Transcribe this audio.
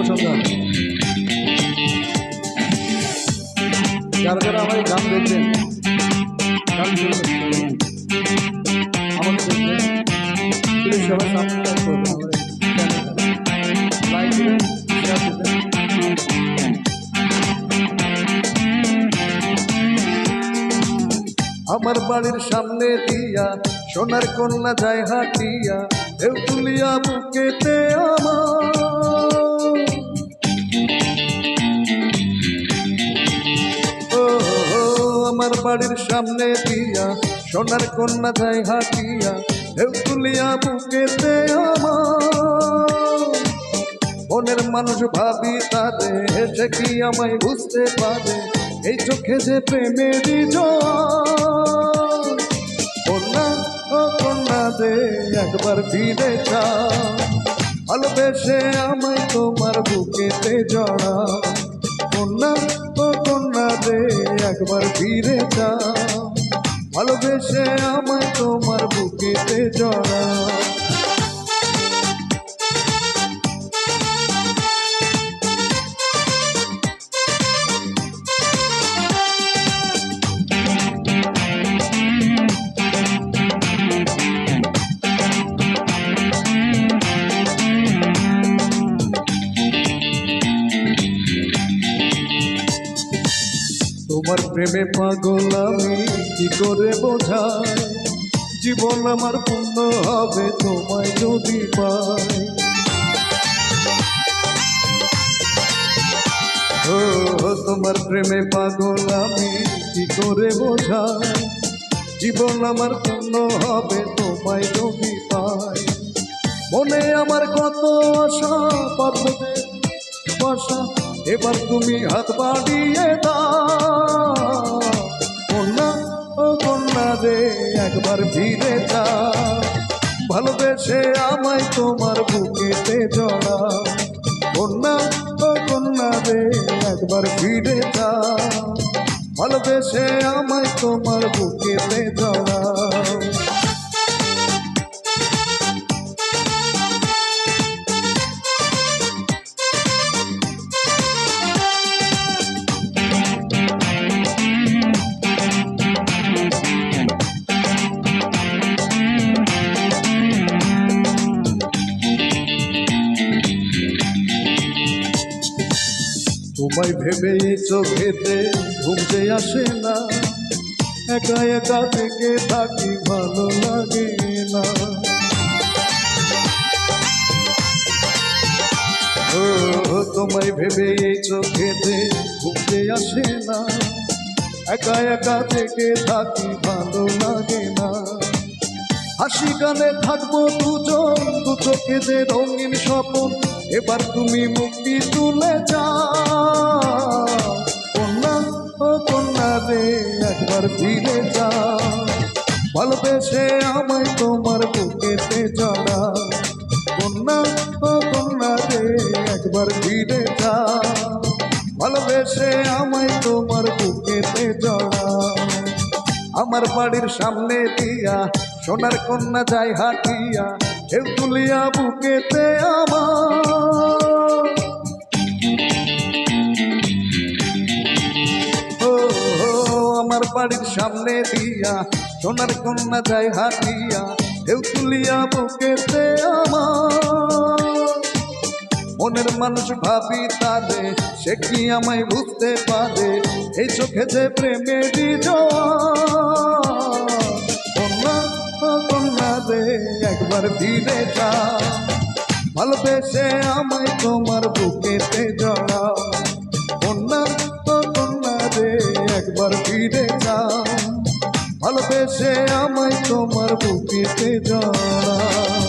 পছন্দ হয়। যারা যারা আমার এই গান দেখবেন, গান শুনবেন, আমাকে দেখবেন, প্লিজ সবাই সাবস্ক্রাইব করবেন, আমার চ্যানেলটা লাইক দেবেন, শেয়ার দেবেন। আমার বাড়ির সামনে দিয়া সোনার কন্যা যায় হাটিয়া, ঢেউ তুলিয়া বুকেতে আমার বাড়ির সামনে দিয়া সোনার কন্যা যায় হাটিয়া, ঢেউ তুলিয়া বুকেতে মনের মানুষ ভাবি তারে, সে কি আমায় বুঝতে পারে, এই চোখে যে প্রেমেরই জোয়ার। কন্যা ও কন্যা রে একবার ফিরে যাও, ভালোবেসে আমায় তোমার বুকেতে জড়াও। কন্যা ও কন্যা রে একবার ফিরে যাও, ভালোবেসে আমায় তোমার বুকেতে জড়াও। তোমার প্রেমে পাগল আমি কি করে বোঝাই, জীবন আমার পূর্ণ হবে তোমায় যদি পাই। ও তোমার প্রেমে পাগল আমি কি করে বোঝাই, জীবন আমার পূর্ণ হবে তোমায় যদি পাই। মনে আমার কত আশা পাবনে বাসা, এবার তুমি হাত বাড়িয়ে দাও। কন্যা ও কন্যা রে একবার ফিরে যাও, ভালোবেসে আমায় তোমার বুকেতে জড়াও। কন্যা ও কন্যা রে একবার ফিরে যাও, ভালোবেসে আমায় তোমার বুকেতে জড়াও। তোমায় ভেবে চোখেতে ঘুম যে আসে না, একা একা থেকে থাকি ভালো লাগে না। ও তোমায় ভেবে চোখেতে ঘুম যে আসে না, একা একা থেকে থাকি ভালো লাগে না। হাসি গানে থাকবো দুজন, দু চোখে যে রঙিন স্বপন, এবার তুমি মুক্তি তুলে যাও। কন্যা ও কন্যা রে একবার ফিরে যাও, ভালোবেসে আমায় তোমার বুকেতে জড়াও। কন্যা ও কন্যা রে একবার ফিরে যাও, ভালোবেসে আমায় তোমার বুকেতে জড়াও। আমার বাড়ির সামনে দিয়া সোনার কন্যা যায় হাটিয়া, ঢেউ তুলিয়া বুকেতে আমার বাড়ির সামনে দিয়া সোনার কন্যা যায় হাটিয়া, ঢেউ তুলিয়া বুকেতে মনের মানুষ ভাবি তারে, সে কি আমায় বুঝতে পারে, এই চোখে যে প্রেমেরই জোয়ার। কন্যা ও কন্যা রে একবার ফিরে যাও, ভালোবেসে আমায় তোমার বুকেতে জড়াও। কন্যা ও কন্যা রে একবার ফিরে যাও, ভালোবেসে আমায় তোমার বুকেতে জড়াও।